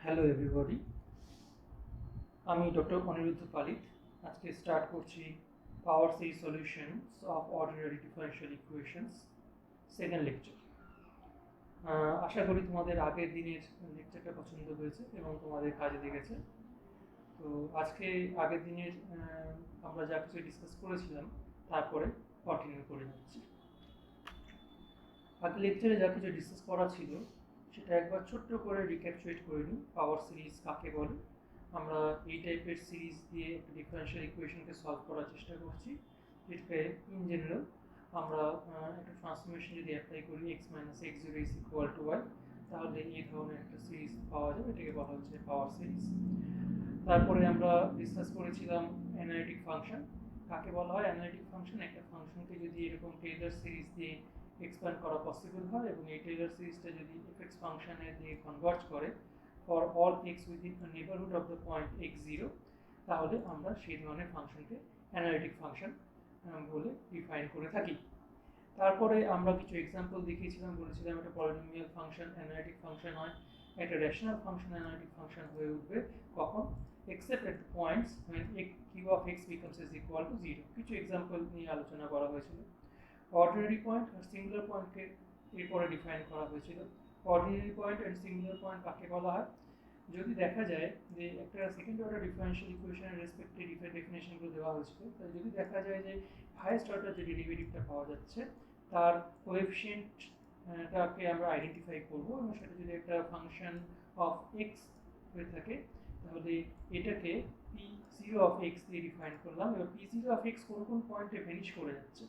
Hello everybody, আমি doctor Aniruddha Palit. আজকে start করছি power series solutions of ordinary differential equations second lecture. আশা করি তোমাদের আগের দিনের লেকচারটা পছন্দ হয়েছে এবং তোমাদের কাজে লেগেছে। তো আজকে আগের দিনের আমরা যা কিছু ডিসকাস করেছিলাম তারপরে কন্টিনিউ করে যাচ্ছি। আগের লেকচারে যা কিছু ডিসকাস করা ছিল সেটা একবার ছোট্ট করে রিক্যাপচুয়েট করে নিই। পাওয়ার সিরিজ কাকে বলে, আমরা এই টাইপের সিরিজ দিয়ে একটা ডিফারেনশিয়াল ইকুয়েশনকে সলভ করার চেষ্টা করছি, যেটাকে ইন জেনারেল আমরা একটা ট্রান্সফরমেশন যদি অ্যাপ্লাই করি X minus X zero is equal to Y, তাহলে এই ধরনের একটা সিরিজ পাওয়া যাবে, এটাকে বলা হচ্ছে পাওয়ার সিরিজ। তারপরে আমরা ডিসকাস করেছিলাম অ্যানালিটিক ফাংশন কাকে বলা হয়। অ্যানালিটিক ফাংশন একটা ফাংশনকে যদি এরকম টেইলর সিরিজ দিয়ে এক্সপ্যান্ড করা পসিবল হয় এবং এই টেইলর সিরিজটা যদি এফএক্স ফাংশনে দিয়ে কনভার্ট করে for all x within the neighbourhood of the point x zero, তাহলে আমরা সেই ধরনের ফাংশনকে অ্যানালিটিক ফাংশন বলে ডিফাইন করে থাকি। তারপরে আমরা কিছু এক্সাম্পল দেখিয়েছিলাম, বলেছিলাম একটা পলিনোমিয়াল ফাংশন অ্যানালিটিক ফাংশন হয়, একটা রেশনাল ফাংশন অ্যানালিটিক ফাংশন হয়ে উঠবে কখন, except at the points when q of x becomes is equal to 0. কিছু এক্সাম্পল নিয়ে আলোচনা করা হয়েছিল। অর্ডিনারি পয়েন্ট আর সিঙ্গুলার পয়েন্টকে এরপরে ডিফাইন করা হয়েছিল। Ordinary point and singular point কাকে বলা হয়, যদি দেখা যায় যে একটা সেকেন্ড অর্ডার ডিফারেনশিয়াল ইকুয়েশনের রেসপেক্টে ডেফিনেশনগুলো দেওয়া হয়েছিল, তাই যদি দেখা যায় যে হাইয়েস্ট অর্ডার যে ডেরিভেটিভটা পাওয়া যাচ্ছে তার কোএফিসিয়েন্টটাকে আমরা আইডেন্টিফাই করব এবং সেটা যদি একটা ফাংশন অফ এক্স হয়ে থাকে তাহলে এটাকে p0 অফ এক্স দিয়ে ডিফাইন করলাম। এবার p0 অফ এক্স কোন কোন পয়েন্টে ভ্যানিশ করে যাচ্ছে,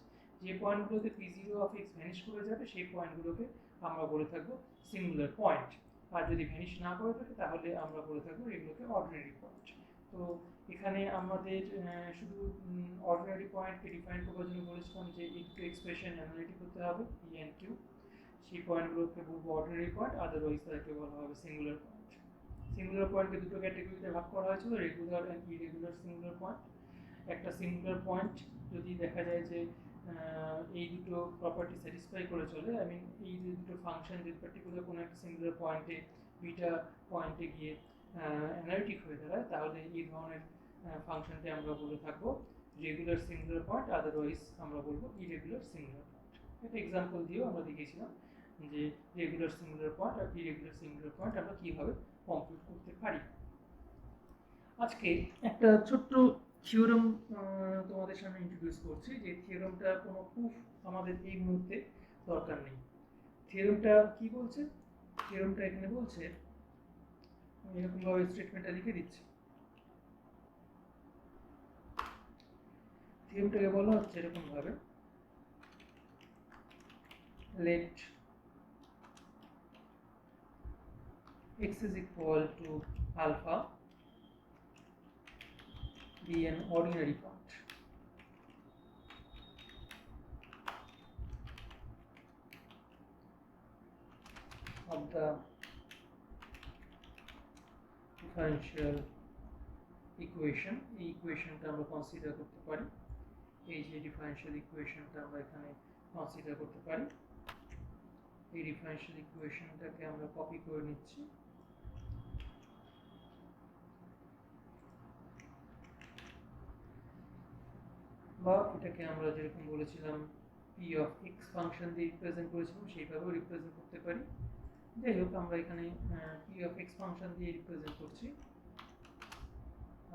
যে পয়েন্টগুলোতে p0 অফ এক্স ভ্যানিশ করে যাবে সেই পয়েন্টগুলোকে আমরা বলে থাকবো সিঙ্গুলার পয়েন্ট, আর যদি ভ্যানিশ না করে থাকে তাহলে আমরা বলে থাকবো এগুলোকে অর্ডিনারি পয়েন্ট। তো এখানে আমাদের শুধু অর্ডিনারি পয়েন্টকে ডিফাইন করার জন্য বলেছিলাম যে এই দুটো এক্সপ্রেশন অ্যানালিটিক হতে হবে পি অ্যান্ড কিউ, সেই পয়েন্টগুলোকে বলবো অর্ডিনারি পয়েন্ট, আদারওয়াইজ তাদেরকে বলা হবে সিঙ্গুলার পয়েন্ট। সিঙ্গুলার পয়েন্টকে দুটো ক্যাটাগরিতে ভাগ করা হয়েছিল, regular and irregular singular point. একটা সিঙ্গুলার পয়েন্ট যদি দেখা যায় যে এই দুটো প্রপার্টি স্যাটিসফাই করে চলে, আই মিন এই যে দুটো ফাংশন যদি পার্টিকুলার কোনো একটা সিঙ্গুলার পয়েন্টে বিটা পয়েন্টে গিয়ে অ্যানালিটিক হয়ে দাঁড়ায়, তাহলে এই ধরনের ফাংশনকে আমরা বলে থাকবো রেগুলার সিঙ্গুলার পয়েন্ট, আদারওয়াইজ আমরা বলবো ইরেগুলার সিঙ্গুলার পয়েন্ট। একটা এক্সাম্পল দিয়েও আমরা দেখিয়েছিলাম যে রেগুলার সিঙ্গুলার পয়েন্ট আর ইরেগুলার সিঙ্গুলার পয়েন্ট আমরা কীভাবে কম্পিউট করতে পারি। আজকে একটা ছোট্ট থিওরাম তোমাদের সামনে ইন্ট্রোডিউস করছি, যে থিওরামটা কোনো প্রুফ আমাদের এই মুহূর্তে দরকার নেই। থিওরামটা কি বলছে, থিওরামটা এখানে বলছে, আমি এরকমভাবে স্টেটমেন্টটা লিখে দিচ্ছি। থিওরামটাকে বলা হচ্ছে এরকমভাবে, let x is equal to alpha be an ordinary point of the differential equation. এই ইকুয়েশনটা আমরা কনসিডার করতে পারি, এই যে ডিফারেনশিয়াল ইকুয়েশনটা আমরা এখানে কনসিডার করতে পারি। এই ডিফারেনশিয়াল ইকুয়েশনটাকে আমরা কপি করে নিচ্ছি, বা এটাকে আমরা যেরকম বলেছিলাম পি অফ এক্স ফাংশন দিয়ে রিপ্রেজেন্ট করেছিলাম সেইভাবেও রিপ্রেজেন্ট করতে পারি। যাই হোক, আমরা এখানে পি অফ এক্স ফাংশন দিয়ে রিপ্রেজেন্ট করছি,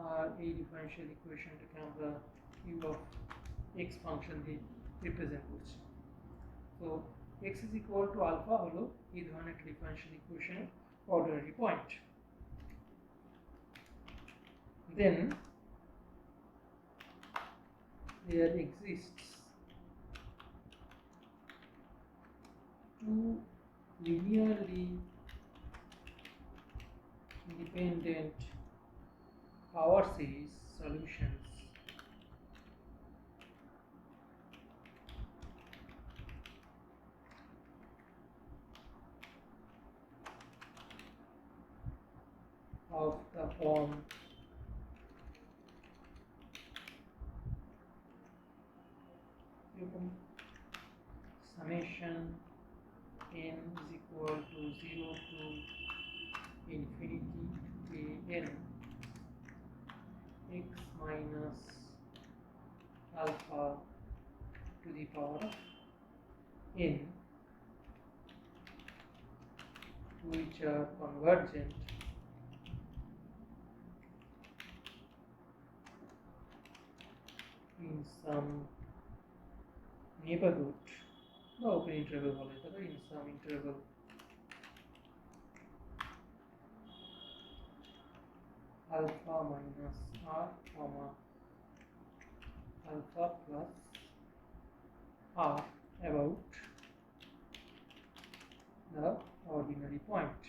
আর এই ডিফারেনশিয়াল ইকুয়েশনটাকে আমরা কিউ অফ এক্স ফাংশন দিয়ে রিপ্রেজেন্ট করছি। তো x is equal to alpha হলো এই ধরনের একটা ডিফারেনশিয়াল ইকুয়েশনের ordinary point. Then there exists two linearly independent power series solutions of the form summation n is equal to 0 to infinity n x minus alpha to the power of n, which are convergent in some neighborhood বা open interval বলা যেতে পারে, in some interval alpha minus r comma alpha plus r about the ordinary point.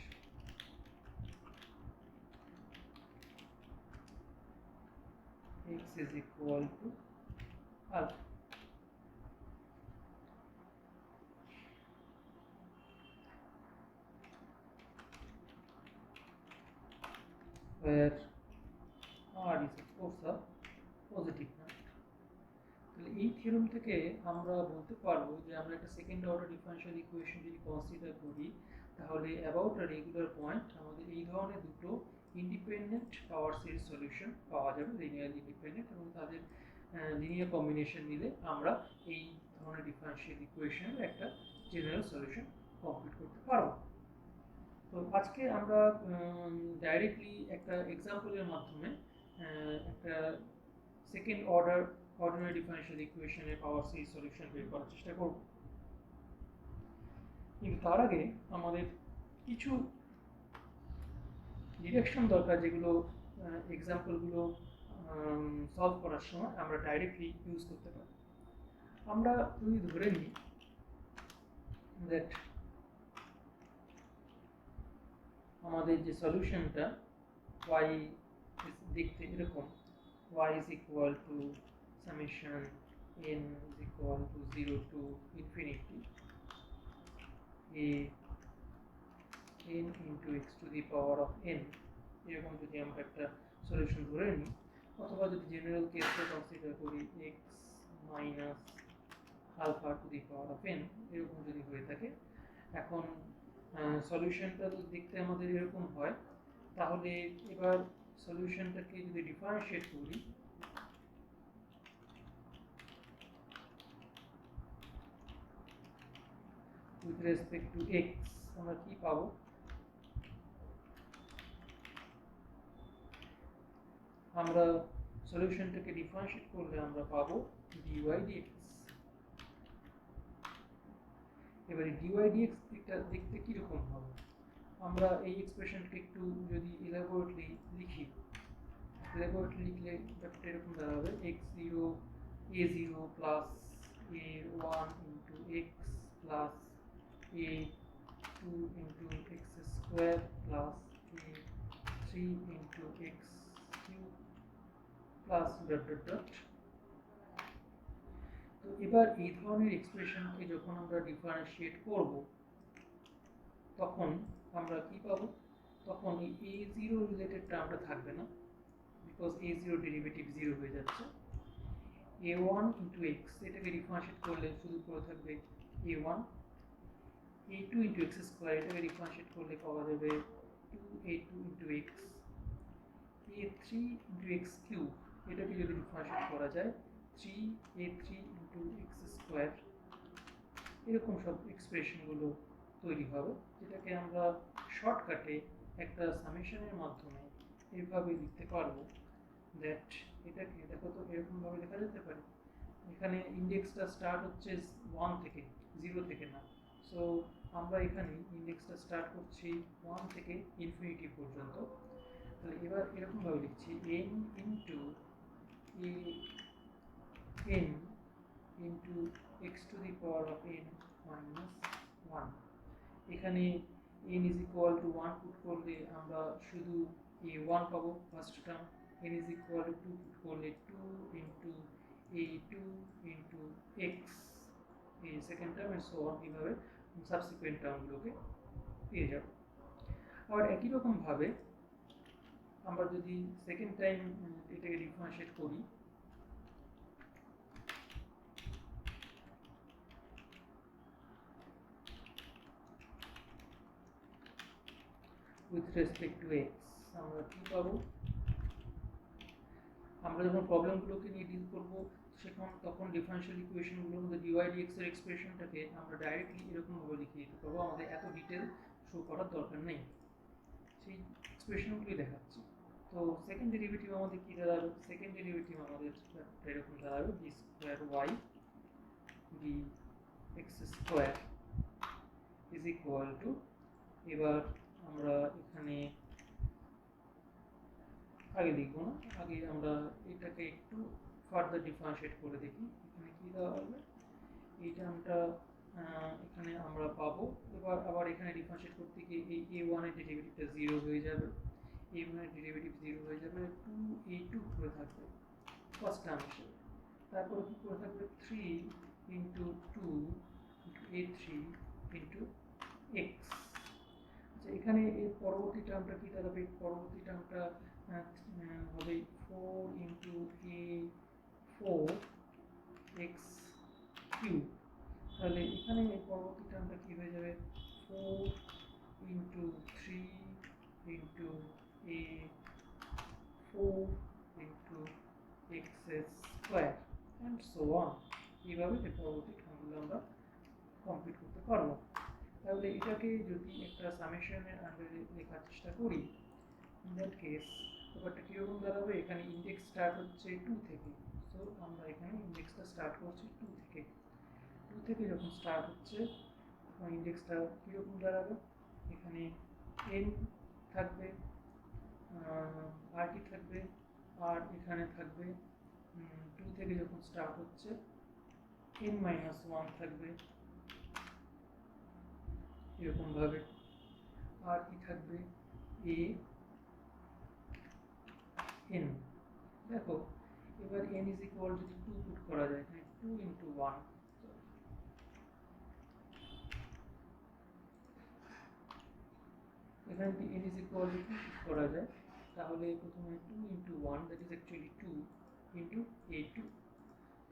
X is equal to alpha. Where r is of course a positive number. তাহলে এই theorem থেকে আমরা বলতে পারবো যে আমরা একটা সেকেন্ড অর্ডার ডিফারেনশিয়াল ইকুয়েশন যদি কনসিডার করি, তাহলে অ্যাবাউট আ রেগুলার পয়েন্ট আমাদের এই ধরনের দুটো ইন্ডিপেন্ডেন্ট পাওয়ার সিরিজ সলিউশন পাওয়া যাবে, লিনিয়ারলি ইন্ডিপেন্ডেন্ট, এবং তাদের লিনিয়ার কম্বিনেশন নিলে আমরা এই ধরনের ডিফারেনশিয়াল ইকুয়েশনের একটা জেনারেল সলিউশন কমপ্লিট করতে পারবো। তো আজকে আমরা ডাইরেক্টলি একটা এক্সাম্পলের মাধ্যমে একটা সেকেন্ড অর্ডার অর্ডিনারি ডিফারেনশিয়াল ইকুয়েশনের পাওয়ার সিরিজ সলিউশন বের করার চেষ্টা করব। কিন্তু তার আগে আমাদের কিছু ডিরেকশন দরকার, যেগুলো এক্সাম্পলগুলো সলভ করার সময় আমরা ডাইরেক্টলি ইউজ করতে পারি। আমরা যদি ধরে নিই দ্যাট আমাদের যে সলিউশনটা y দেখতে এরকম, y is equal to summation n is equal to 0 to infinity a n into x to the power of n, এরকম যদি আমরা একটা সলিউশন ধরে নিই, অথবা যদি জেনারেল কেসটা কনসিডার করি x minus alpha to the power of n, এরকম যদি হয়ে থাকে, এখন সলিউশনটা যদি দেখতে আমাদের এরকম হয়, তাহলে এবার সলিউশনটাকে যদি ডিফারেন্সিয়েট করি with respect to x, আমরা কি পাবো? আমরা সলিউশনটাকে ডিফারেন্সিয়েট করলে আমরা পাবো dy dx। এবারে dy dx দেখতে কিরকম হবে? আমরা এই এক্সপ্রেশনকে একটু যদি ইলাবোরেটলি লিখি, ইলাবোরেটলি লিখলে ব্যাপারটা এরকম দাঁড়াবে x0 a0 plus a1 into x plus a2 into x square plus a3 into x cube plus dot dot dot। তো এবার এই ধরনের এক্সপ্রেশনকে যখন আমরা ডিফারেন্সিয়েট করব, তখন আমরা কি পাবো? তখন এই a0 রিলেটেড টার্মটা থাকবে না, বিকজ a0 ডেরিভেটিভ 0 হয়ে যাচ্ছে। a1 into x, এটাকে ডিফারেন্সিয়েট করলে শুধু পড়ে থাকবে a1, a2 into x square, এটাকে ডিফারেন্সিয়েট করলে পাওয়া যাবে 2a2 into x, a3 into x cube, এটাকে যদি ডিফারেন্সিয়েট করা যায় 3a3 into x square, এরকম সব এক্সপ্রেশনগুলো তৈরি হবে, যেটাকে আমরা শর্টকাটে একটা সামেশনের মাধ্যমে এইভাবে লিখতে পারবো দ্যাট এটাকে দেখো তো এরকমভাবে লেখা যেতে পারে। এখানে ইন্ডেক্সটা স্টার্ট হচ্ছে 1 থেকে, 0 থেকে না। সো আমরা এখানে ইন্ডেক্সটা স্টার্ট করছি 1 থেকে ইনফিনিটি পর্যন্ত। তাহলে এবার এরকমভাবে লিখছি n into n into x to the power of n minus 1। এখানে n is equal to 1 put করলে আমরা শুধু a1 পাবো first term, n is equal to 2 put করলে 2 ইন্টু a2 ইন্টু x এই second term, and so on, এইভাবে subsequent টার্মগুলোকে পেয়ে যাব। আবার একই রকম ভাবে আমরা যদি সেকেন্ড টাইম এটাকে ডিফারেন্সিয়েট করি, with respect to x, আমরা কি পাবো, আমরা যখন প্রবলেমগুলোকে নিয়ে ডিল করবো তখন ডিফারেনশিয়াল ইকুয়েশনগুলোর মধ্যে ডিওয়াই ডিএক্স এর এক্সপ্রেশনটাকে আমরা ডাইরেক্টলি এরকমভাবে লিখে দিতে পারবো, আমাদের এত ডিটেল শো করার দরকার নেই। সেই এক্সপ্রেশনগুলি দেখাচ্ছি। তো সেকেন্ড ডেরিভেটিভ আমাদের কি দাঁড়াবে, সেকেন্ড ডেরিভেটিভ আমাদের এরকম দাঁড়াবে d square Y d X square is equal to, এবার আমরা এখানে আগে লিখবো না, আগে আমরা এটাকে একটু ফার্দার ডিফারেন্সিয়েট করে দেখি। এখানে কি দেওয়া হবে, এই টার্মটা এখানে আমরা পাবো। এবার আবার এখানে ডিফারেন্সিয়েট করতে গিয়ে এই a1 এর ডেরিভেটিভটা 0 হয়ে যাবে, a1 এর ডেরিভেটিভ 0 হয়ে যাবে, 2a2 করে থাকবে ফার্স্ট টার্ম হিসেবে। তারপরে কি করে থাকবে 3 into 2 into a3 into x। আচ্ছা, এখানে এর পরবর্তী টার্মটা কি দাঁড়াবে, পরবর্তী টার্মটা হবে 4 ইন্টু a4 x কিউব। তাহলে এখানে এই পরবর্তী টার্মটা কি হয়ে যাবে 4 into 3 into a4 into x square and so on. এইভাবে এই পরবর্তী টার্মগুলো আমরা কমপ্লিট করতে পারবো। তাহলে এটাকে যদি একটা সামেশনের আন্ডারে লেখার চেষ্টা করি, ইন দ্যাট কেস ব্যাপারটা কীরকম দাঁড়াবে, এখানে ইন্ডেক্স স্টার্ট হচ্ছে 2 থেকে। সো আমরা এখানে ইন্ডেক্সটা স্টার্ট করছি 2 থেকে। 2 থেকে যখন স্টার্ট হচ্ছে তখন ইন্ডেক্সটা কীরকম দাঁড়াবে, এখানে n থাকবে, rt থাকবে, আর এখানে থাকবে 2 থেকে যখন স্টার্ট হচ্ছে n-1 থাকবে এরকমভাবে, আর কি থাকবে a n। দেখো এবার n ইজ ইকুয়াল যদি 2 পুট করা যায়, এখানে 2 ইন্টু 1, এখানে যদি n is equal two 2 put করা যায় তাহলে প্রথমে 2 into 1 that is actually 2 into a2।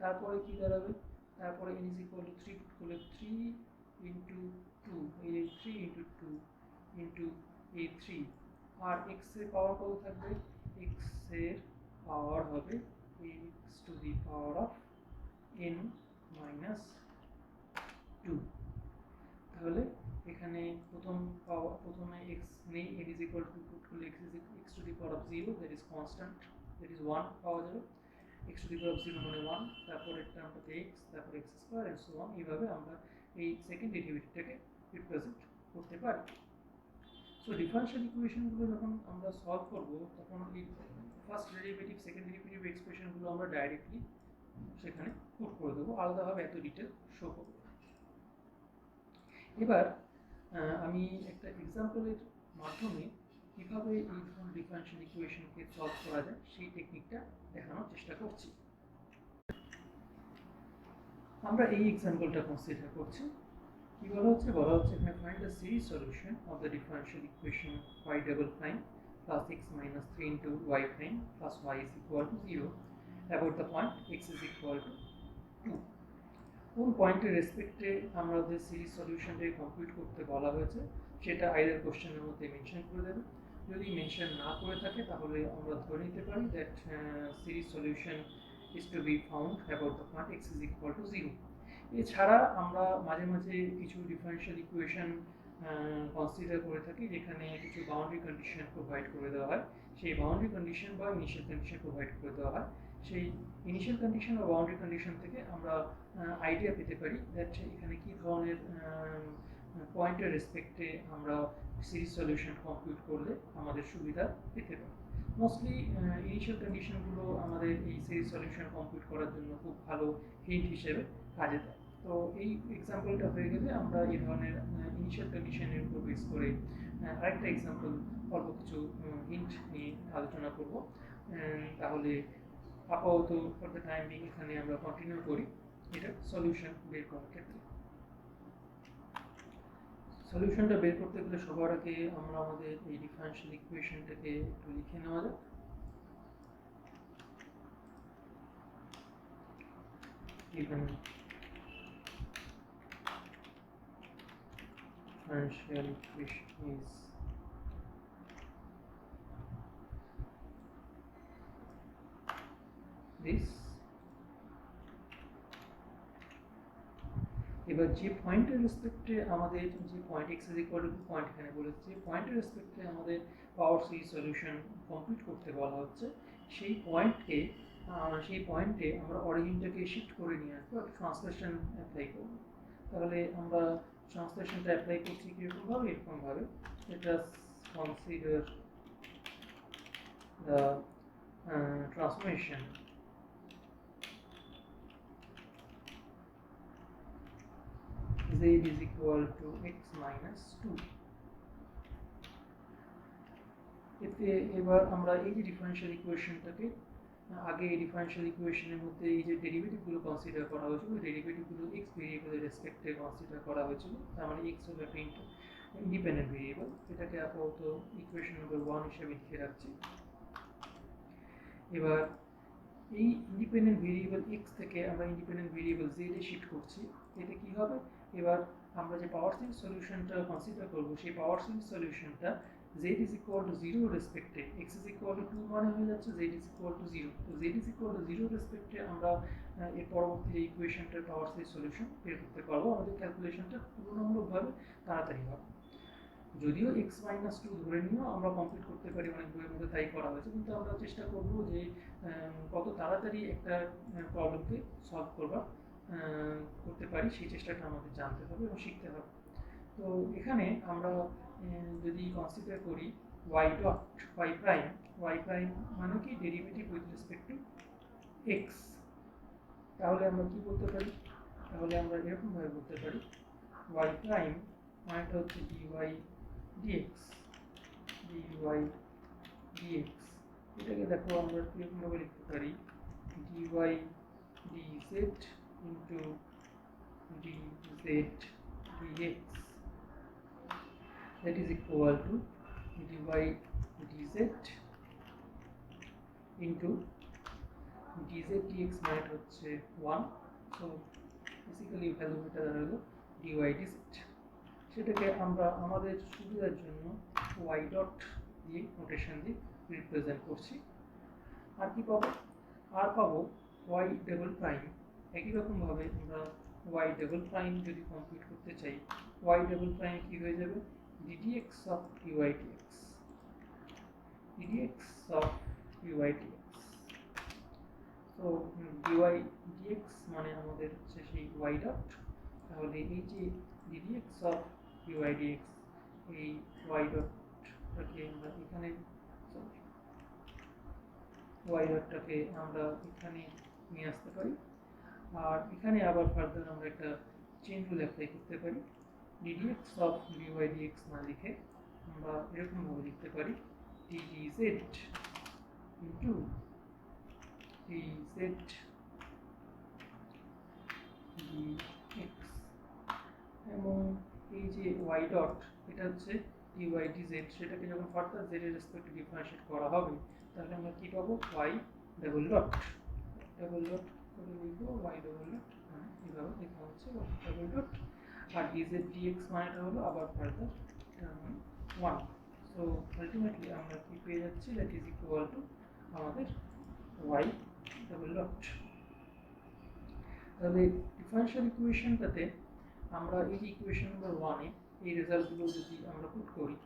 তারপরে কি দাঁড়াবে, তারপরে n is equal two 3 put করলে 3 ইন্টু 2, এই 3 ইন্টু 2 ইন্টু a3। আর x এর পাওয়ার কত থাকবে, x এর পাওয়ার হবে x to the power of n minus 2। তাহলে এখানে প্রথমে x নেই, n is equal to put করলে x to the power of 0 that is constant, that is 1 পাওয়া যাবে, x to the power of 0 মানে 1, তারপরে টার্মটাতে x, তারপরে x square and so on. এইভাবে আমরা এই সেকেন্ড ডেরিভেটিভটাকে রিপ্রেজেন্ট করতে পারি। সো ডিফারেনশিয়াল ইকুয়েশনগুলো যখন আমরা সলভ করব তখন এই ফার্স্ট ডেরিভেটিভ সেকেন্ড ডেরিভেটিভ এক্সপ্রেশনগুলো আমরা ডাইরেক্টলি সেখানে পুট করে দেবো, আলাদাভাবে এত ডিটেল শো করব। এবার আমি একটা এক্সাম্পলের মাধ্যমে কীভাবে এই ধরনের ডিফারেনশিয়াল ইকুয়েশনকে সলভ করা যায় সেই টেকনিকটা দেখানোর চেষ্টা করছি। আমরা এই এক্সাম্পলটা কনসিডার করছি। কি বলা হচ্ছে এখানে find the series solution of the differential equation y double prime plus x minus 3 into y prime plus y is equal two 0 about the point x is equal two 2। কোন পয়েন্টের রেসপেক্টে আমাদের সিরিজ সলিউশনটাকে কমপ্লিট করতে বলা হয়েছে সেটা either কোশ্চেনের মধ্যে mention করে দেবে। যদি মেনশন না করে থাকে তাহলে আমরা ধরে নিতে পারি that series solution is to be found about the point x is equal to 0। এছাড়া আমরা মাঝে মাঝে কিছু ডিফারেনশিয়াল ইকুয়েশন কনসিডার করে থাকি যেখানে কিছু বাউন্ডারি কন্ডিশন প্রোভাইড করে দেওয়া হয়, সেই বাউন্ডারি কন্ডিশন বা ইনিশিয়াল কন্ডিশন প্রোভাইড করে দেওয়া হয়। সেই ইনিশিয়াল কন্ডিশন বা বাউন্ডারি কন্ডিশন থেকে আমরা আইডিয়া পেতে পারি দ্যাট এখানে কী ধরনের পয়েন্টের রেসপেক্টে আমরা সিরিজ সলিউশন কমপ্লিট করলে আমাদের সুবিধা পেতে পারি। মোস্টলি ইনিশিয়াল কন্ডিশনগুলো আমাদের এই সিরিজ সলিউশন কমপ্লিট করার জন্য খুব ভালো হিন্ট হিসেবে কাজে দেয়। তো এই এক্সাম্পলটা হয়ে গেলে আমরা এই ধরনের ইনিশিয়াল কন্ডিশনের উপর বেস করে আরেকটা এক্সাম্পল অল্প কিছু হিন্ট নিয়ে আলোচনা করব। তাহলে আপাতত ফর দ্য টাইম বিং এখানে আমরা কন্টিনিউ করি এটা সলিউশন বের করার ক্ষেত্রে। সলিউশনটা বের করতে গেলে সবার আগে আমরা আমাদের এই ডিফারেনশিয়াল ইকুয়েশনটাকে একটু লিখে নেওয়া যাক। given differential equation is this এবার যে পয়েন্টের রেসপেক্টে আমাদের যে point x is equal two point এখানে বলেছে পয়েন্টের রেসপেক্টে আমাদের পাওয়ার সিরিজ সলিউশন কমপ্লিট করতে বলা হচ্ছে সেই পয়েন্টে আমরা অরিজিনটাকে শিফট করে নিয়ে আসবো একটা ট্রান্সলেশন অ্যাপ্লাই করবো তাহলে আমরা ট্রান্সলেশনটা অ্যাপ্লাই করছি কীরকমভাবে এরকমভাবে এটা consider the transformation z is equal to x minus 2 এতে এবার আমরা এই যে ডিফারেনশিয়াল ইকুয়েশনটাকে আগে এই ডিফারেনশিয়াল ইকুয়েশনের মধ্যে এই যে ডেরিভেটিভগুলো কনসিডার করা হয়েছিল ডেরিভেটিভগুলো x ভেরিয়েবলের রেসপেক্টে কনসিডার করা হয়েছিল তার মানে x হলো একটা ইন্ডিপেন্ডেন্ট ভেরিয়েবল এটাকে আপাতত ইকুয়েশন নম্বর 1 হিসেবে লিখে রাখছি এবার এই ইন্ডিপেন্ডেন্ট ভেরিয়েবল x থেকে আমরা ইন্ডিপেন্ডেন্ট ভেরিয়েবল z এ শিফট করছি এতে কি হবে এবার আমরা যে পাওয়ার সিরিজ সলিউশনটা কনসিডার করব সেই পাওয়ার সিরিজ সলিউশনটা z is equal to 0 রেসপেক্টে x is equal to 2 মানে হয়ে যাচ্ছে z is equal to 0 তো z is equal to 0 রেসপেক্টে আমরা এর পরবর্তী যে ইকুয়েশনটার পাওয়ার সিরিজ সলিউশন বের করতে পারবো আমাদের ক্যালকুলেশনটা তুলনামূলকভাবে তাড়াতাড়ি হবে যদিও x মাইনাস 2 ধরে নিয়েও আমরা কমপ্লিট করতে পারি অনেক বইয়ের মধ্যে তাই করা হয়েছে কিন্তু আমরা চেষ্টা করব যে কত তাড়াতাড়ি একটা প্রবলেমকে সলভ করতে পারি সেই চেষ্টাটা আমাদের জানতে হবে এবং শিখতে হবে তো এখানে আমরা যদি কনসিডার করি y ডট y প্রাইম মানে কি derivative with respect to x তাহলে আমরা কি বলতে পারি তাহলে আমরা এরকম ভাবে বলতে পারি y প্রাইম মানেটা হচ্ছে dy dx এটাকে দেখো আমরা কিরকম ভাবে লিখতে পারি dy dz into dz dx that is equal to dy dz into dz dx মানে হচ্ছে 1 so বেসিক্যালি ভ্যালুটা দাঁড়ালো dy dz সেটাকে আমরা আমাদের সুবিধার জন্য y ডট দিয়ে নোটেশন দিয়ে রিপ্রেজেন্ট করছি আর কি পাবো আর পাবো y ডাবল প্রাইম একই রকম ভাবে আমরা y ডাবল প্রাইম যদি কমপ্লিট করতে চাই y ডাবল প্রাইম কি হয়ে যাবে ddx of dy dx of dy dx so dy dx মানে আমাদের হচ্ছে সেই y ডট তাহলে এই যে ddx of dy dx এই y ডটটাকে আমরা এখানে y ডটটাকে আমরা এখানে নিয়ে আসতে পারি আর এখানে আবার ফার্দার আমরা একটা চেইন রুল অ্যাপ্লাই করতে পারি ddx of dy dx না লিখে আমরা এরকম ভাবে লিখতে পারি dz into dz dx এবং এই যে y ডট এটা হচ্ছে dy dz সেটাকে যখন ফার্দার z এর রেসপেক্টে ডিফারেন্সিয়েট করা হবে তাহলে আমরা কি পাবো y ডাবল ডট করে লিখবো y ডাবল ডট এইভাবে লেখা হচ্ছে y ডাবল ডট আর dz dx মানেটা হলো আবার ফার্দার 1 সো আলটিমেটলি আমরা কি পেয়ে যাচ্ছি দ্যাট ইজ ইকুয়াল টু আমাদের y ডাবল ডট তাহলে ডিফারেনশিয়াল ইকুয়েশনটাতে আমরা এই যে ইকুয়েশন নাম্বার 1 এ এই রেজাল্টগুলো যদি আমরা পুট করি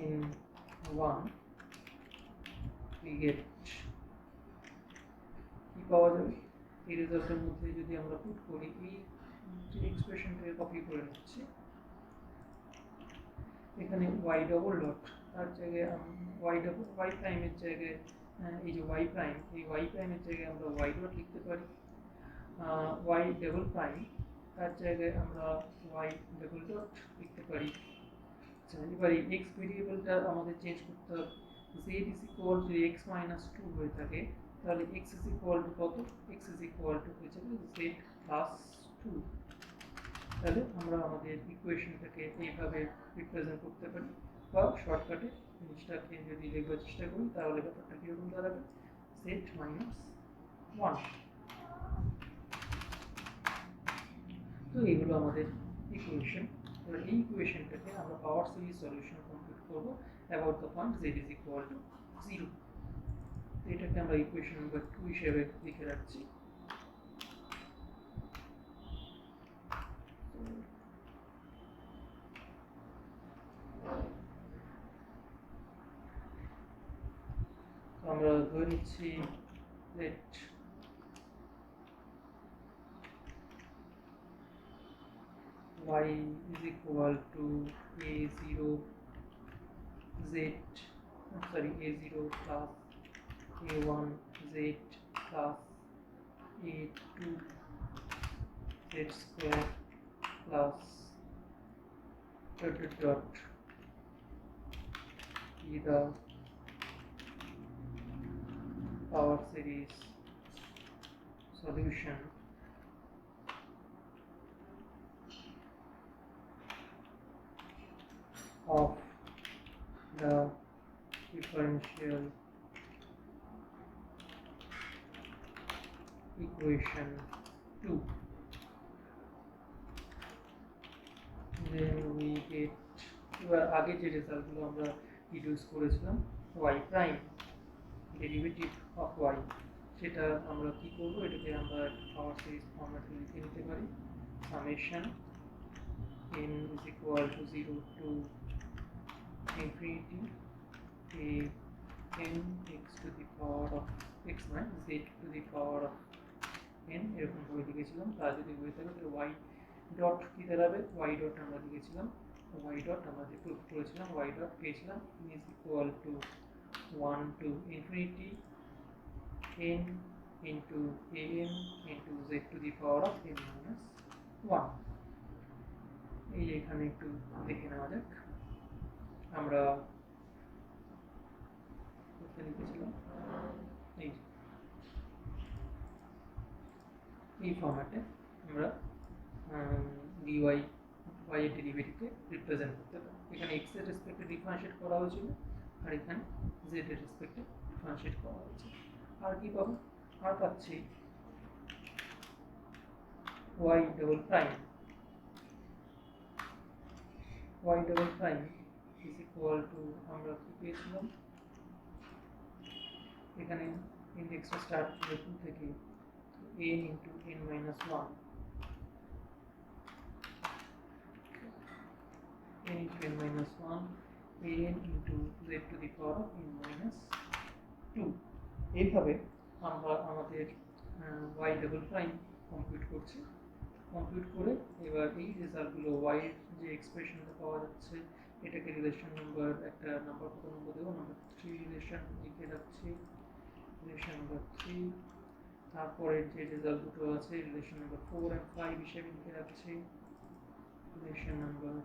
in 1 we get কি পাওয়া যাবে এই রেজাল্টের মধ্যে যদি আমরা পুট করি এই যে এক্সপ্রেশনটাকে কপি করে নিচ্ছি এখানে y ডবল ডট তার জায়গায় y প্রাইমের জায়গায় এই যে y প্রাইম এই y প্রাইমের জায়গায় আমরা y ডট লিখতে পারি y ডাবল প্রাইম তার জায়গায় আমরা y ডাবল ডট লিখতে পারি এবার এই x ভেরিয়েবলটা আমাদের চেঞ্জ করতে হবে z is equal to x minus 2 হয়ে থাকে তাহলে x is equal to কত x is equal to হয়ে যাবে z plus 2 তাহলে আমরা আমাদের ইকুয়েশনটাকে এইভাবে রিপ্রেজেন্ট করতে পারি বা শর্টকাটে জিনিসটাকে যদি লেখার চেষ্টা করি তাহলে ব্যাপারটা কিরকম দাঁড়াবে z minus 1 তো এইগুলো আমাদের ইকুয়েশন এবার এই ইকুয়েশনটাকে আমরা পাওয়ার সিরিজ সলিউশন কমপ্লিট করব about the point z is equal two 0। তো এটাকে আমরা ইকুয়েশন নাম্বার 2 হিসেবে লিখে রাখছি। আমরা ধরে নিচ্ছি let y is equal to a0 z a0 plus a1 z plus a2 z square plus dot be the power series solution of the differential equation 2. Then we get এবার আগে যে রেজাল্টগুলো আমরা ইউজ করেছিলাম y prime derivative of y, সেটা আমরা কি করব, এটাকে আমরা পাওয়ার সিরিজ ফরম্যাটে লিখে নিতে পারি। Summation n is equal to 0 to infinity a n x to the power of x মানে z to the power of n এরকম ভাবে লিখেছিলাম। তার যদি হয়ে থাকে তাহলে y ডট কি দাঁড়াবে, y ডট আমরা লিখেছিলাম, y ডট আমরা যে প্রুফ করেছিলাম y ডট পেয়েছিলাম is equal to 1 to infinity n into an into z to the power of n minus 1। এই যে এখানে একটু দেখে নেওয়া যাক, আমরা লিখেছিলাম এই ফরম্যাটে আমরা dy y এর ডেরিভেটিভকে রিপ্রেজেন্ট করতে পারি। এখানে x এর রেসপেক্টে ডিফারেন্সিয়েট করা হয়েছিল আর এখানে z এর রেসপেক্টে ডিফারেন্সিয়েট করা হয়েছে। আর কি পাবো, আর পাচ্ছি y double prime is equal to আমরা কি পেয়েছিলাম, এখানে ইন্ডেক্সটা স্টার্ট ছিল 2 থেকে n into n minus 1 n into n minus 1 an into z to the power of n minus 2। এইভাবে আমরা আমাদের y double prime কমপ্লিট করছি। কমপ্লিট করে এবার এই রেজাল্টগুলো y এর যে এক্সপ্রেশনটা পাওয়া যাচ্ছে এটাকে রিলেশন নাম্বার একটা নাম্বার কত নম্বর দেবো, নাম্বার 3 রিলেশন লিখে রাখছি, রিলেশন নাম্বার 3। তারপরে যে রেজাল্ট দুটো আছে রিলেশন নাম্বার 4 এন্ড 5 হিসেবে লিখে রাখছি, রিলেশন নাম্বার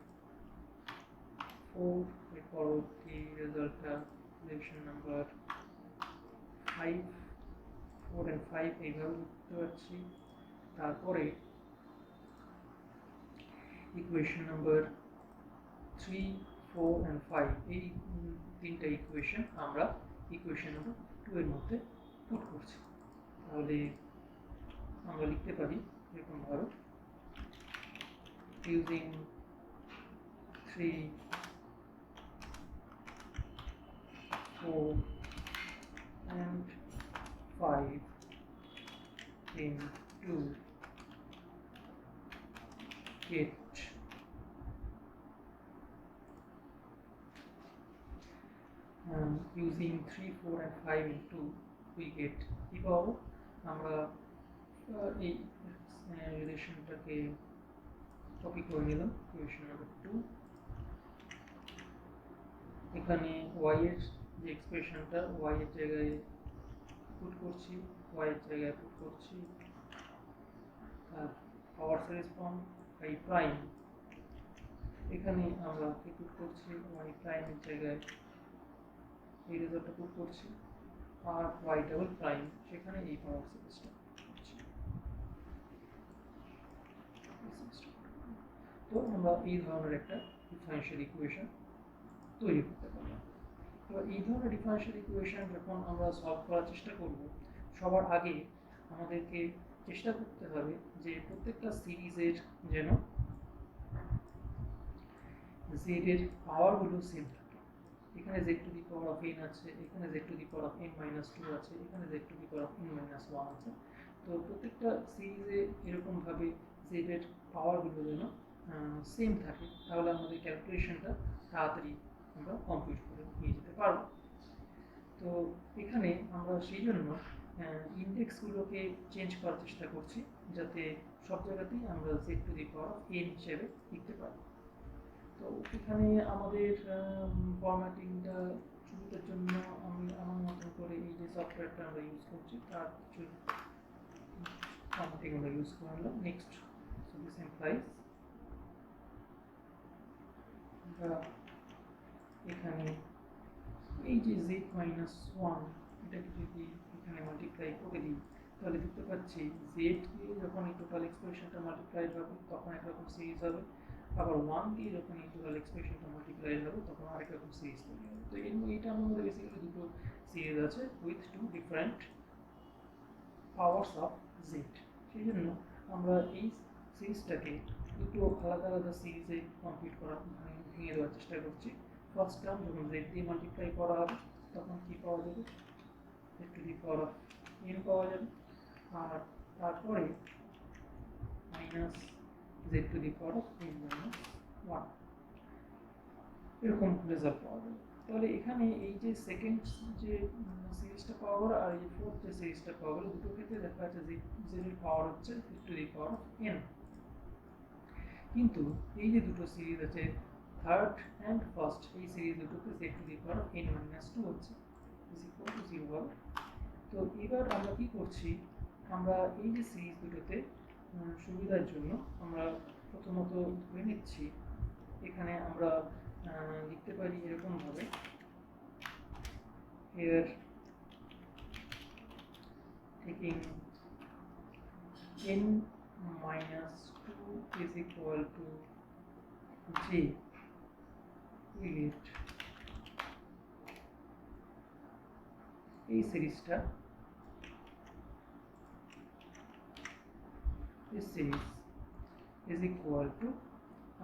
4 এর পরবর্তী রেজাল্টটা রিলেশন নাম্বার 5 4 এন্ড 5 এইভাবে লিখতে পারছি। তারপরে ইকুয়েশন নাম্বার 3 4 এন্ড 5 এই তিনটা ইকুয়েশন আমরা ইকুয়েশন নাম্বার 2 এর মধ্যে পুট করছি। তাহলে আমরা লিখতে পারি এরকম ভাবে, using 3 4 and 5 into get using 3 4 and 5 into we get কি পাবো, আমরা এই রিলেশনটাকে কপি করে নিলাম ইকুয়েশন নাম্বার 2। এখানে y এর যে এক্সপ্রেশনটা y এর জায়গায় পুট করছি, y এর জায়গায় পুট করছি power series form y prime, এখানে আমরা কি পুট করছি y প্রাইম এর জায়গায় এই রেজাল্টটা পুট করছি, আর y ডাবল প্রাইম সেখানে এই পাওয়ার সিরিজটা। তো আমরা এই ধরনের একটা ডিফারেনশিয়াল ইকুয়েশন তৈরি করতে পারলাম। এবার এই ধরনের ডিফারেনশিয়াল ইকুয়েশন যখন আমরা সলভ করার চেষ্টা করব, সবার আগে আমাদেরকে চেষ্টা করতে হবে যে প্রত্যেকটা সিরিজের যেন z এর পাওয়ারগুলো সেম থাকে। এখানে z two the power of n আছে, এখানে z two the power of n minus 2 আছে, এখানে z two the power of n minus 1 আছে। তো প্রত্যেকটা সিরিজে এরকমভাবে z এর পাওয়ারগুলো যেন সেম থাকে, তাহলে আমাদের ক্যালকুলেশনটা তাড়াতাড়ি আমরা কমপ্লিট করে নিয়ে যেতে পারবো। তো এখানে আমরা সেই জন্য ইন্ডেক্সগুলোকে চেঞ্জ করার চেষ্টা করছি, যাতে সব জায়গাতেই আমরা z two the power of n হিসেবে লিখতে পারি। তো এখানে আমাদের ফরম্যাটিংটা সুবিধার জন্য আমি আমার মতন করে এই যে সফটওয়্যারটা আমরা ইউজ করছি তার কিছু ফরম্যাটিং আমরা ইউজ করলাম। নেক্সট, সো দিস এমপ্লয়িজ এখানে এই যে z মাইনাস 1 এটাকে যদি এখানে মাল্টিপ্লাই করে দিই, তাহলে দেখতে পাচ্ছি z দিয়ে যখন এই টোটাল এক্সপ্রেশনটা মাল্টিপ্লাই হবে তখন একরকম সিরিজ হবে, আবার 1 দিয়ে যখন এই টোটাল এক্সপ্রেশনটা মাল্টিপ্লাই হবে তখন আরেক রকম সিরিজ তৈরি হবে। তো এইটা আমাদের বেসিক্যালি দুটো সিরিজ আছে with two different powers of z। সেই জন্য আমরা এই সিরিজটাকে দুটো আলাদা আলাদা সিরিজে কমপ্লিট করা ভেঙে দেওয়ার চেষ্টা করছি। ফার্স্ট টার্ম যখন z দিয়ে মাল্টিপ্লাই করা হবে তখন কি পাওয়া যাবে, z two the power of n পাওয়া যাবে, আর তারপরে minus z two the power of n minus 1 এরকম রেজাল্ট পাওয়া যাবে। তাহলে এখানে এই যে সেকেন্ড যে সিরিজটা পাওয়া গেল আর এই ফোর্থ যে সিরিজটা পাওয়া গেল, দুটো ক্ষেত্রে দেখা যাচ্ছে যে z এর পাওয়ার হচ্ছে z two the power of n। কিন্তু এই যে দুটো সিরিজ আছে থার্ড অ্যান্ড ফার্স্ট, এই সিরিজ দুটোতে z two the power of n minus 2 হচ্ছে ইজ ইকুয়াল টু 0 হবে। তো এবার আমরা কি করছি, আমরা এই যে সিরিজ দুটোতে সুবিধার জন্য আমরা প্রথমত ধরে নিচ্ছি এখানে আমরা লিখতে পারি এরকমভাবে, here taking n minus 2 is equal to j, we get এই সিরিজটা, this series is equal to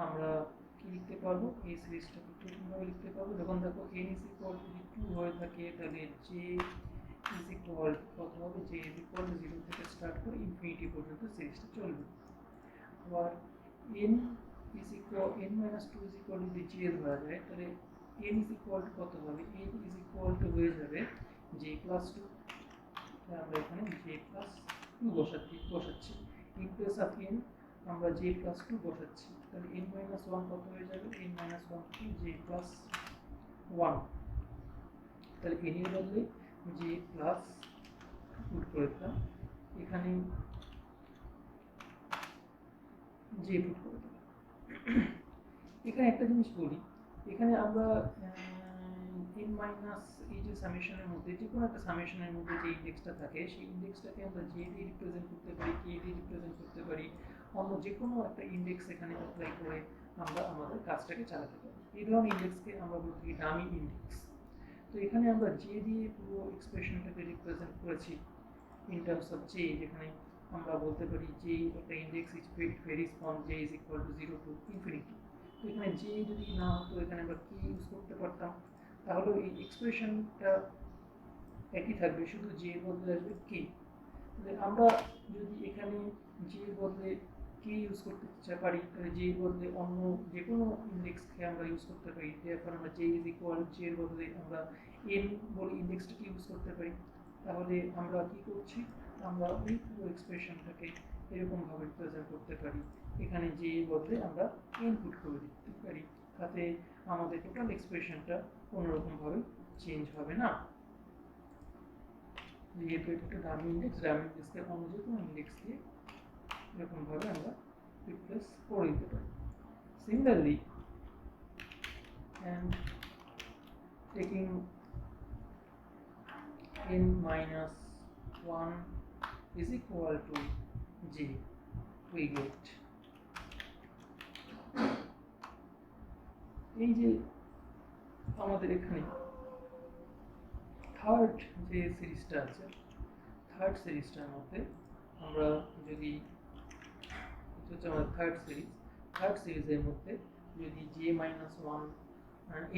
আমরা কি লিখতে পারবো, এই সিরিজটাকে কিভাবে লিখতে পারবো, যখন দেখো n is equal to 2 হয়ে থাকে তাহলে j is equal কত হবে, j is equal to 0 থেকে স্টার্ট করে ইনফিনিটি পর্যন্ত সিরিজটা চলবে। আবার n is equal n minus 2 is equal to যদি j ধরা যায় তাহলে n is equal to কত হবে, n is equal to হয়ে যাবে j plus 2, আমরা এখানে j plus 2 বসাচ্ছি in place of n আমরা j plus 2 বসাচ্ছি, তাহলে n minus 1 কত হয়ে যাবে, n minus 1 কি j plus 1, তাহলে n এর বদলে j plus পুট করে দিলাম, এখানে j পুট করে দিলাম। এখানে একটা জিনিস বলি, এখানে আমরা n মাইনাস এই যে সামেশনের মধ্যে যে কোনো একটা সামেশনের মধ্যে যে ইন্ডেক্সটা থাকে সেই ইন্ডেক্সটাকে আমরা j দিয়ে রিপ্রেজেন্ট করতে পারি, k দিয়ে রিপ্রেজেন্ট করতে পারি, অন্য যে কোনো একটা ইন্ডেক্স এখানে অ্যাপ্লাই করে আমরা আমাদের কাজটাকে চালাতে পারি। এই ধরনের ইন্ডেক্সকে আমরা বলতে পারি ডামি ইন্ডেক্স। তো এখানে আমরা j দিয়ে পুরো এক্সপ্রেশনটাকে রিপ্রেজেন্ট করেছি ইন টার্মস অফ j, যেখানে আমরা বলতে পারি j একটা index it varies from j is equal two 0 to infinity. তো এখানে j যদি না হতো এখানে আমরা k ইউজ করতে পারতাম, তাহলে এই এক্সপ্রেশনটা একই থাকবে, শুধু j এর বদলে আসবে k। তাহলে আমরা যদি এখানে j এর বদলে k ইউজ করতে পারি তাহলে j এর বদলে অন্য যে কোনো ইন্ডেক্সকে আমরা ইউজ করতে পারি, এখন আমরা j ইজ ইকুয়াল j এর বদলে আমরা n বলে ইন্ডেক্সটাকে ইউজ করতে পারি। তাহলে আমরা কি করছি, আমরা ওই পুরো এক্সপ্রেশনটাকে এরকমভাবে রিপ্রেজেন্ট করতে পারি, এখানে j এর বদলে আমরা n পুট করে দিতে পারি, তাতে আমাদের টোটাল এক্সপ্রেশনটা কোনোরকমভাবে চেঞ্জ হবে না। যেহেতু এটা একটা ডামি ইন্ডেক্সকে অন্য যে কোনো ইন্ডেক্স দিয়ে এরকমভাবে আমরা রিপ্লেস করে দিতে পারি। Similarly and taking n minus 1 is equal to j, we get এই যে আমাদের এখানে থার্ড যে সিরিজটা আছে, থার্ড সিরিজটার মধ্যে আমরা যদি হচ্ছে আমাদের থার্ড সিরিজের মধ্যে যদি j minus 1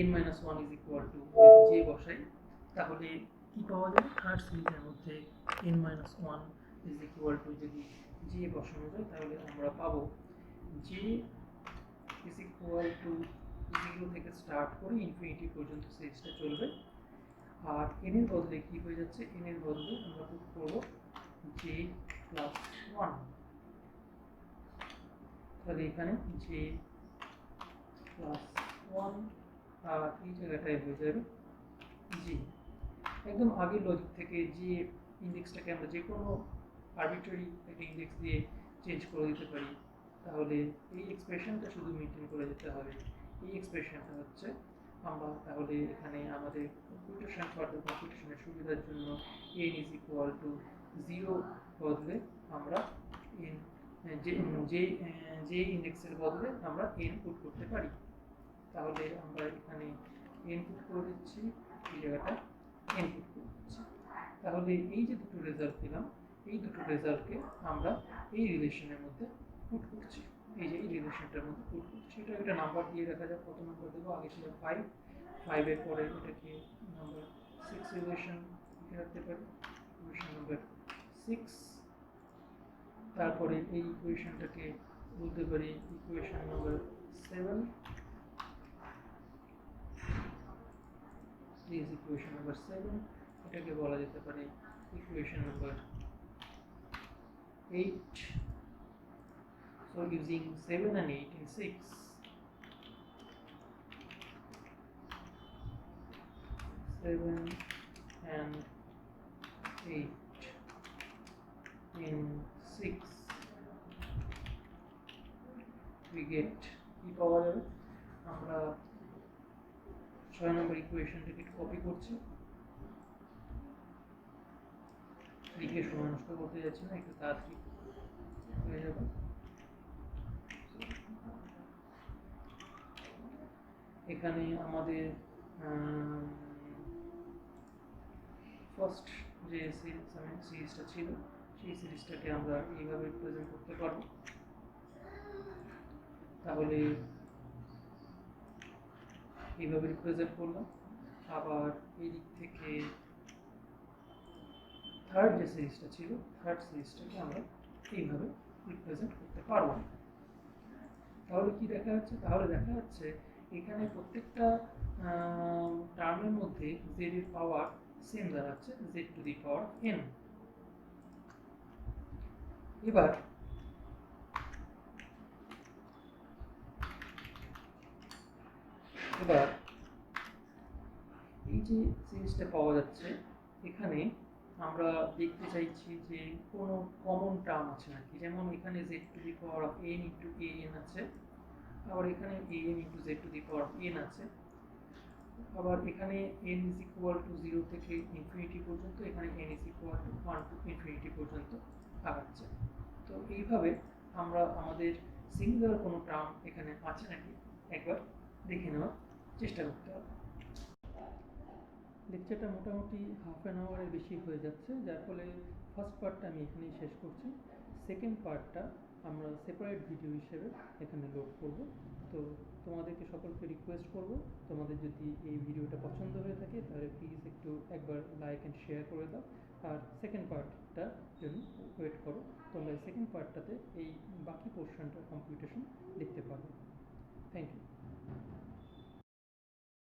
n minus one is equal two J বসাই, তাহলে কি পাওয়া যাবে? থার্ড সিরিজের মধ্যে n minus one is equal two যদি জে বসানো যায় তাহলে আমরা পাবো জে ইজ ইকুয়াল টু 0 থেকে স্টার্ট করে ইনফিনিটি পর্যন্ত সিরিজটা চলবে। আর n এর বদলে কি হয়ে যাচ্ছে? n এর বদলে আমরা পুট করব জে প্লাস ওয়ান, তাহলে এখানে জে প্লাস ওয়ান আর এই জায়গাটায় হয়ে যাবে জি। একদম আগের লজিক থেকে যে ইন্ডেক্সটাকে আমরা যে কোনো আরবিট্রারি একটা ইন্ডেক্স দিয়ে চেঞ্জ করে দিতে পারি, তাহলে এই এক্সপ্রেশনটা শুধু মেনটেন করে যেতে হবে। এই এক্সপ্রেশনটা হচ্ছে আমরা তাহলে এখানে আমাদের কম্পিউটেশন ফার্দার কম্পিউটেশনের সুবিধার জন্য n ইজ ইকুয়াল টু 0 বদলে আমরা n যে ইন্ডেক্সের বদলে আমরা n পুট করতে পারি। তাহলে আমরা এখানে n পুট করে দিচ্ছি, এই জায়গাটা n পুট করে দিচ্ছি। তাহলে এই যে দুটো রেজাল্ট পেলাম, এই দুটো রেজাল্টকে আমরা এই রিলেশনের মধ্যে পুট করছি, এই যে এই রিলেশনটার মধ্যে পুট করছি। এটা একটা নাম্বার দিয়ে দেখা যাক কত নাম্বার দেবো। আগে ছিল 5, 5 এর পরে এটাকে নাম্বার 6 রিলেশন লিখে রাখতে পারি, রিলেশন নাম্বার 6। তারপরে এই ইকুয়েশনটাকে বলতে পারি equation number 7, is equation number 7, এটাকে বলা যেতে পারে equation number 8. So using 7 and 8 in 6, 7 and 8 in 6 we get কি পাওয়া যাবে? আমরা 6 নম্বর ইকুয়েশনটাকে কপি করছি, লিখে সময় নষ্ট করতে যাচ্ছি না, একটু তাড়াতাড়ি হয়ে যাবে। এখানে আমাদের ফার্স্ট যে সিরিজটা ছিল সেই সিরিজটাকে আমরা এইভাবে রিপ্রেজেন্ট করতে পারবো। তাহলে এইভাবে রিপ্রেজেন্ট করলাম। আবার এই দিক থেকে থার্ড যে সিরিজটা ছিল, থার্ড সিরিজটাকে আমরা এইভাবে রিপ্রেজেন্ট করতে পারবো। তাহলে কি দেখা যাচ্ছে? তাহলে দেখা যাচ্ছে এখানে প্রত্যেকটা টার্মের মধ্যে z এর পাওয়ার সেম দাঁড়াচ্ছে, z two the power n। এবার এই যে সিরিজটা পাওয়া যাচ্ছে, এখানে আমরা দেখতে চাইছি যে কোনো কমন টার্ম আছে নাকি। যেমন এখানে z two the power of n into an আছে, আবার এখানে an into z two the power n আছে, আবার এখানে n ইজ ইকুয়াল টু 0 থেকে ইনফিনিটি পর্যন্ত, এখানে n is equal two 1 to infinity পর্যন্ত আগাচ্ছে। তো এইভাবে আমরা আমাদের সিঙ্গুলার কোনো টার্ম এখানে আছে নাকি একবার দেখে নেওয়ার চেষ্টা করতে হবে। লেকচারটা মোটামুটি হাফ অ্যান আওয়ারের বেশি হয়ে যাচ্ছে, যার ফলে ফার্স্ট পার্টটা আমি এখানেই শেষ করছি। সেকেন্ড পার্টটা আমরা সেপারেট ভিডিও হিসেবে এখানে লোড করব। তো তোমাদেরকে সকলকে রিকোয়েস্ট করব, তোমাদের যদি এই ভিডিওটা পছন্দ হয়ে থাকে তাহলে প্লিজ একটু একবার লাইক অ্যান্ড শেয়ার করে দাও। আর সেকেন্ড পার্টটার জন্য ওয়েট করো, তোমরা সেকেন্ড পার্টটাতে এই বাকি পোর্শনটার কম্পিউটেশন দেখতে পারবে।